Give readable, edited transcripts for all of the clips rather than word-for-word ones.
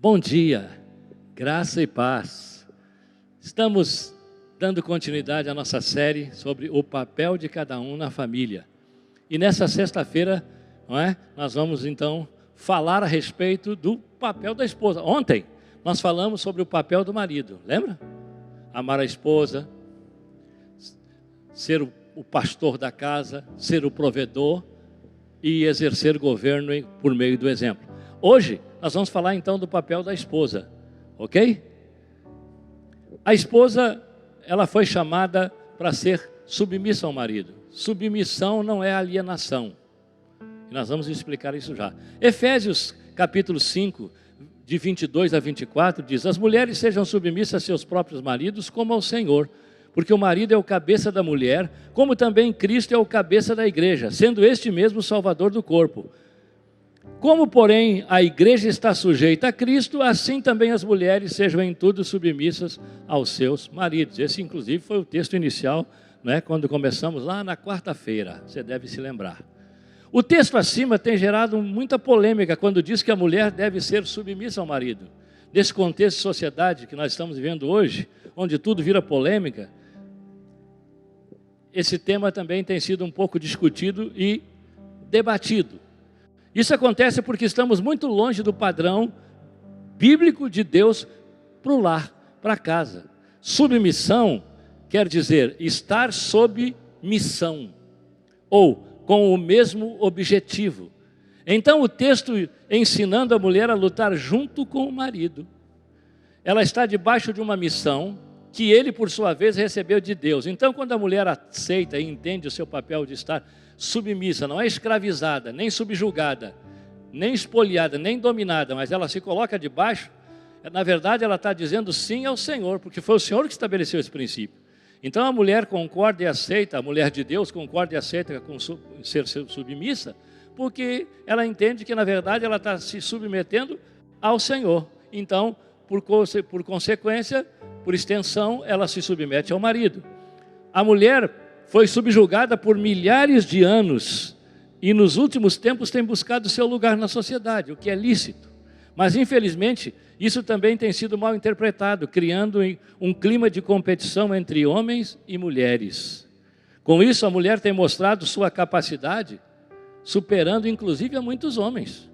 Bom dia, graça e paz. Estamos dando continuidade à nossa série sobre o papel de cada um na família. E nessa sexta-feira, nós vamos então falar a respeito do papel da esposa. Ontem nós falamos sobre o papel do marido, lembra? Amar a esposa, ser o pastor da casa, ser o provedor e exercer governo por meio do exemplo. Hoje nós vamos falar então do papel da esposa, ok? A esposa, ela foi chamada para ser submissa ao marido. Submissão não é alienação. E nós vamos explicar isso já. Efésios capítulo 5, de 22 a 24, diz: as mulheres sejam submissas a seus próprios maridos como ao Senhor, porque o marido é o cabeça da mulher, como também Cristo é o cabeça da igreja, sendo este mesmo o Salvador do corpo. Como, porém, a igreja está sujeita a Cristo, assim também as mulheres sejam em tudo submissas aos seus maridos. Esse, inclusive, foi o texto inicial, quando começamos lá na quarta-feira, você deve se lembrar. O texto acima tem gerado muita polêmica quando diz que a mulher deve ser submissa ao marido. Nesse contexto de sociedade que nós estamos vivendo hoje, onde tudo vira polêmica, esse tema também tem sido um pouco discutido e debatido. Isso acontece porque estamos muito longe do padrão bíblico de Deus para o lar, para a casa. Submissão quer dizer estar sob missão, ou com o mesmo objetivo. Então o texto ensinando a mulher a lutar junto com o marido. Ela está debaixo de uma missão que ele, por sua vez, recebeu de Deus. Então, quando a mulher aceita e entende o seu papel de estar submissa, não é escravizada, nem subjugada, nem espoliada, nem dominada, mas ela se coloca debaixo, na verdade ela está dizendo sim ao Senhor, porque foi o Senhor que estabeleceu esse princípio. Então a mulher concorda e aceita, a mulher de Deus concorda e aceita com ser submissa, porque ela entende que na verdade ela está se submetendo ao Senhor. Então, por consequência, por extensão, ela se submete ao marido. A mulher foi subjugada por milhares de anos e nos últimos tempos tem buscado seu lugar na sociedade, o que é lícito. Mas infelizmente isso também tem sido mal interpretado, criando um clima de competição entre homens e mulheres. Com isso a mulher tem mostrado sua capacidade, superando inclusive a muitos homens.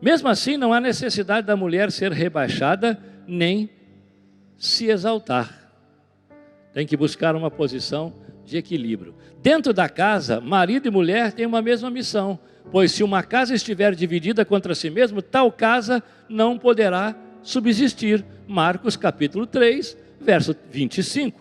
Mesmo assim não há necessidade da mulher ser rebaixada nem se exaltar. Tem que buscar uma posição de equilíbrio. Dentro da casa, marido e mulher têm uma mesma missão, pois se uma casa estiver dividida contra si mesma, tal casa não poderá subsistir. Marcos capítulo 3, verso 25.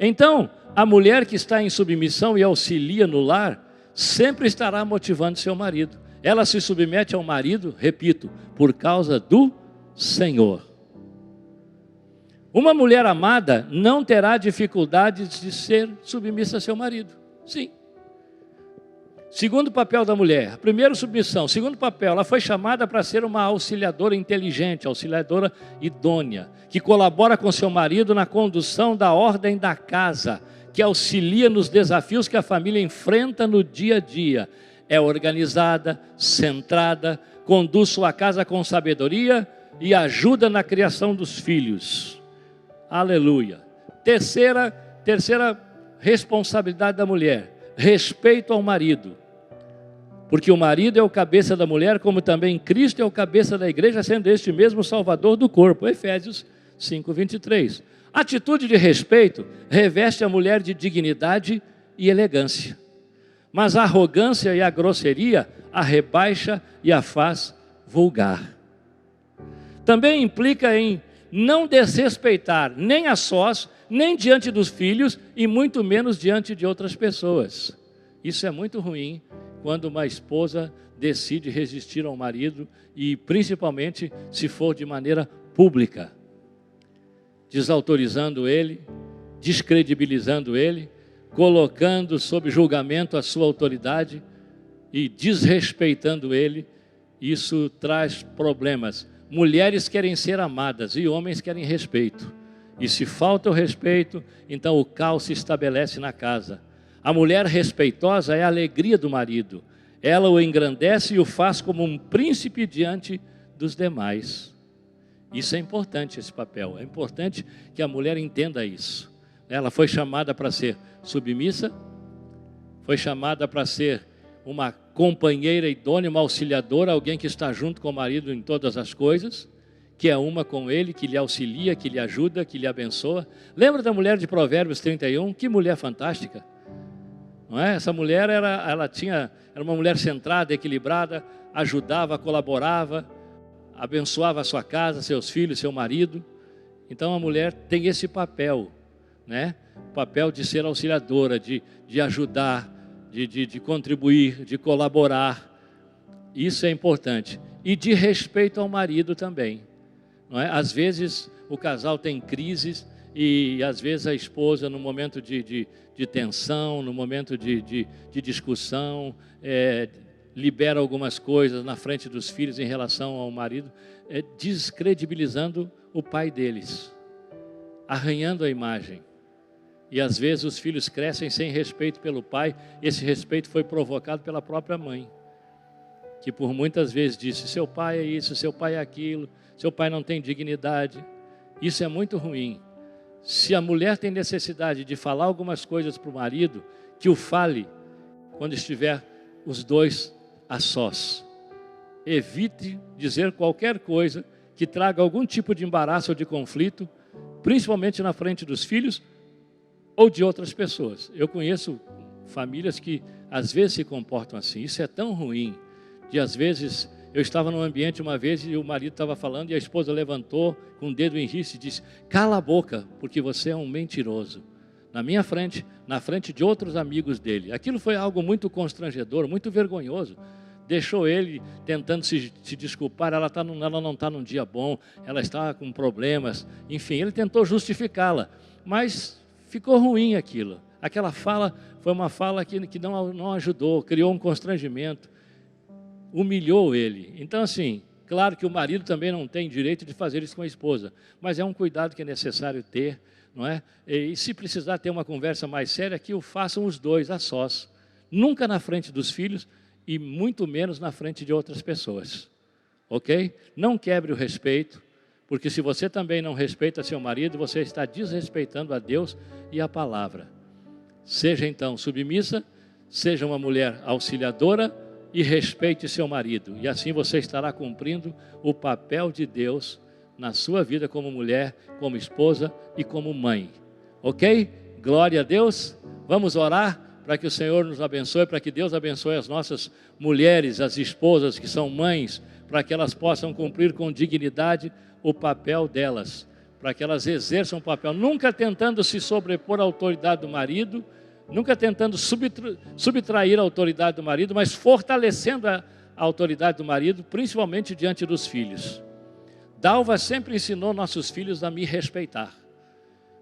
Então, a mulher que está em submissão e auxilia no lar, sempre estará motivando seu marido. Ela se submete ao marido, repito, por causa do Senhor. Uma mulher amada não terá dificuldade de ser submissa a seu marido. Sim. Segundo papel da mulher, primeiro submissão. Segundo papel, ela foi chamada para ser uma auxiliadora inteligente, auxiliadora idônea, que colabora com seu marido na condução da ordem da casa, que auxilia nos desafios que a família enfrenta no dia a dia. É organizada, centrada, conduz sua casa com sabedoria e ajuda na criação dos filhos. Aleluia. Terceira responsabilidade da mulher, respeito ao marido. Porque o marido é o cabeça da mulher, como também Cristo é o cabeça da igreja, sendo este mesmo o Salvador do corpo. Efésios 5, 23. Atitude de respeito reveste a mulher de dignidade e elegância. Mas a arrogância e a grosseria a rebaixa e a faz vulgar. Também implica em não desrespeitar nem a sós, nem diante dos filhos e muito menos diante de outras pessoas. Isso é muito ruim quando uma esposa decide resistir ao marido e principalmente se for de maneira pública, desautorizando ele, descredibilizando ele, colocando sob julgamento a sua autoridade e desrespeitando ele. Isso traz problemas. Mulheres querem ser amadas e homens querem respeito. E se falta o respeito, então o caos se estabelece na casa. A mulher respeitosa é a alegria do marido. Ela o engrandece e o faz como um príncipe diante dos demais. Isso é importante, esse papel. É importante que a mulher entenda isso. Ela foi chamada para ser submissa, foi chamada para ser uma companheira idônea, uma auxiliadora, alguém que está junto com o marido em todas as coisas, que é uma com ele, que lhe auxilia, que lhe ajuda, que lhe abençoa. Lembra da mulher de Provérbios 31? Que mulher fantástica! Não é? Essa mulher era uma mulher centrada, equilibrada, ajudava, colaborava, abençoava a sua casa, seus filhos, seu marido. Então a mulher tem esse papel, né? O papel de ser auxiliadora, de ajudar, de contribuir, de colaborar. Isso é importante. E de respeito ao marido também. Não é? Às vezes o casal tem crises e às vezes a esposa, no momento de tensão, no momento de discussão, libera algumas coisas na frente dos filhos em relação ao marido, descredibilizando o pai deles, arranhando a imagem. E às vezes os filhos crescem sem respeito pelo pai. Esse respeito foi provocado pela própria mãe, que por muitas vezes disse: seu pai é isso, seu pai é aquilo, seu pai não tem dignidade. Isso é muito ruim. Se a mulher tem necessidade de falar algumas coisas para o marido, que o fale quando estiver os dois a sós. Evite dizer qualquer coisa que traga algum tipo de embaraço ou de conflito, principalmente na frente dos filhos ou de outras pessoas. Eu conheço famílias que às vezes se comportam assim. Isso é tão ruim. De às vezes, eu estava num ambiente uma vez e o marido estava falando e a esposa levantou com o dedo em risco e disse: cala a boca, porque você é um mentiroso. Na minha frente, na frente de outros amigos dele. Aquilo foi algo muito constrangedor, muito vergonhoso. Deixou ele tentando se desculpar. Ela não está num dia bom, ela está com problemas. Enfim, ele tentou justificá-la, mas ficou ruim aquilo. Aquela fala foi uma fala que não ajudou, criou um constrangimento, humilhou ele. Então, assim, claro que o marido também não tem direito de fazer isso com a esposa, mas é um cuidado que é necessário ter, não é? E se precisar ter uma conversa mais séria, que o façam os dois a sós, nunca na frente dos filhos e muito menos na frente de outras pessoas, ok? Não quebre o respeito, porque se você também não respeita seu marido, você está desrespeitando a Deus e a palavra. Seja então submissa, seja uma mulher auxiliadora e respeite seu marido. E assim você estará cumprindo o papel de Deus na sua vida como mulher, como esposa e como mãe. Ok? Glória a Deus. Vamos orar para que o Senhor nos abençoe, para que Deus abençoe as nossas mulheres, as esposas que são mães, para que elas possam cumprir com dignidade o papel delas, para que elas exerçam o papel, nunca tentando se sobrepor à autoridade do marido, nunca tentando subtrair a autoridade do marido, mas fortalecendo a autoridade do marido, principalmente diante dos filhos. Dalva sempre ensinou nossos filhos a me respeitar.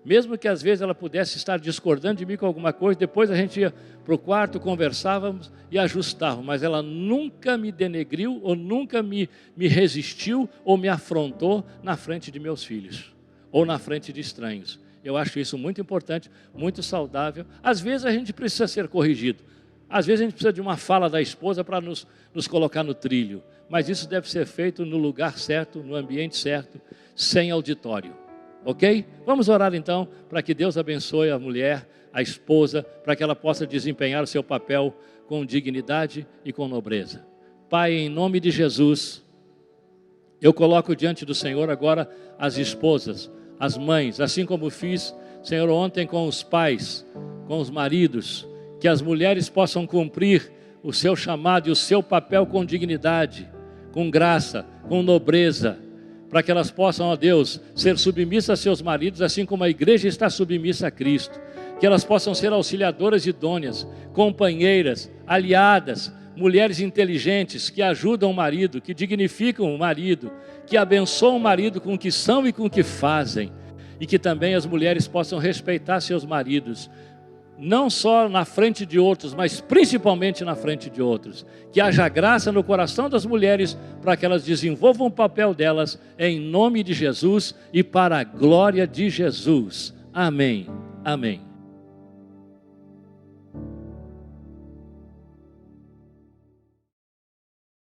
Mesmo que às vezes ela pudesse estar discordando de mim com alguma coisa, depois a gente ia para o quarto, conversávamos e ajustávamos, mas ela nunca me denegriu ou nunca me resistiu ou me afrontou na frente de meus filhos ou na frente de estranhos. Eu acho isso muito importante, muito saudável. Às vezes a gente precisa ser corrigido, às vezes a gente precisa de uma fala da esposa para nos colocar no trilho, mas isso deve ser feito no lugar certo, no ambiente certo, sem auditório. Ok? Vamos orar então para que Deus abençoe a mulher, a esposa, para que ela possa desempenhar o seu papel com dignidade e com nobreza. Pai, em nome de Jesus, eu coloco diante do Senhor agora as esposas, as mães, assim como fiz, Senhor, ontem com os pais, com os maridos, que as mulheres possam cumprir o seu chamado e o seu papel com dignidade, com graça, com nobreza, para que elas possam, ó Deus, ser submissas a seus maridos, assim como a igreja está submissa a Cristo. Que elas possam ser auxiliadoras idôneas, companheiras, aliadas, mulheres inteligentes, que ajudam o marido, que dignificam o marido, que abençoam o marido com o que são e com o que fazem. E que também as mulheres possam respeitar seus maridos, não só na frente de outros, mas principalmente na frente de outros. Que haja graça no coração das mulheres para que elas desenvolvam o papel delas em nome de Jesus e para a glória de Jesus. Amém. Amém.